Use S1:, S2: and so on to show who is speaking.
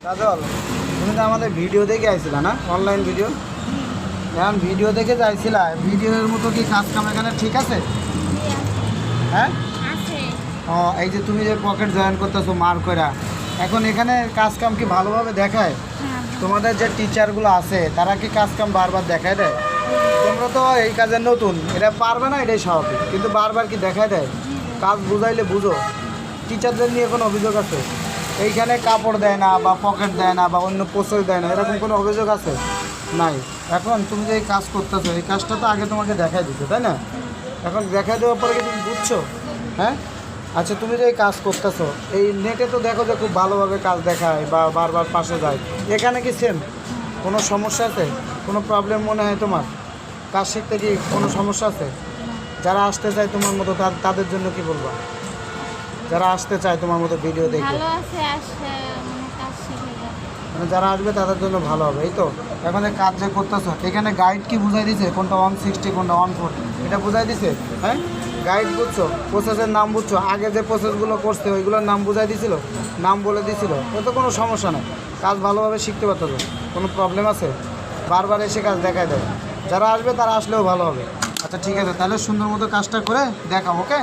S1: কাজল, তুমি তো আমাদের ভিডিও দেখে আইছিলা না, অনলাইন ভিডিও। এখন ভিডিও দেখে যাইছিলা, ভিডিওর মতো কি কাজ কাম এখানে ঠিক আছে? হ্যাঁ, ও এই যে তুমি যে পকেট জয়েন করতেছো মার কইরা, এখন এখানে কাজ কাম কি ভালোভাবে দেখায়? তোমাদের যে টিচারগুলো আছে তারা কি কাজ কাম বারবার দেখায় দেয়? তোমরা তো এই কাজে নতুন, এটা পারবে না, এটাই স্বাভাবিক, কিন্তু বারবার কি দেখায় দেয়? কাজ বুঝাইলে বুঝো। টিচারদের নিয়ে কোনো অভিযোগ আছে? এইখানে কাপড় দেয় না বা পকেট দেয় না বা অন্য প্রশ্রয় দেয় না, এরকম কোনো অভিযোগ আছে? নাই। এখন তুমি যে এই কাজ করতেছো, এই কাজটা তো আগে তোমাকে দেখাই দিচ্ছে, তাই না? এখন দেখাই দেওয়ার পরে কি তুমি বুঝছো? হ্যাঁ, আচ্ছা, তুমি যে এই কাজ করতেছো, এই নেটে তো দেখো যে খুব ভালোভাবে কাজ দেখায় বা বারবার পাশে যায়, এখানে কি সেম? কোনো সমস্যা আছে? কোনো প্রবলেম মনে হয় তোমার? কাজ শিখতে কি কোনো সমস্যা আছে? যারা আসতে চায় তোমার মতো তাদের জন্য কি বলবা? যারা আসতে চায় তোমার মতো ভিডিও দেখে,
S2: ভালো আছে, আসে মানে কাজ শিখে যাবে।
S1: মানে যারা আসবে তাদের জন্য ভালো হবে, এই তো। এখন এই কাজ যে করতেছো, এখানে গাইড কি বুঝাই দিছে কোনটা 160 কোনটা 14, এটা বুঝাই দিছে? হ্যাঁ, গাইড বুঝছো, প্রসেসের নাম বুঝছো, আগে যে প্রসেসগুলো করছে ওইগুলোর নাম বুঝাই দিছিল, নাম বলে দিছিল, ও তো কোনো সমস্যা নেই। কাজ ভালোভাবে শিখতে পারতো, কোনো প্রবলেম আছে? বারবার এসে কাজ দেখায় দেয়। যারা আসবে তারা আসলেও ভালো হবে। আচ্ছা ঠিক আছে, তাহলে সুন্দর মতো কাজটা করে দেখাও, ওকে?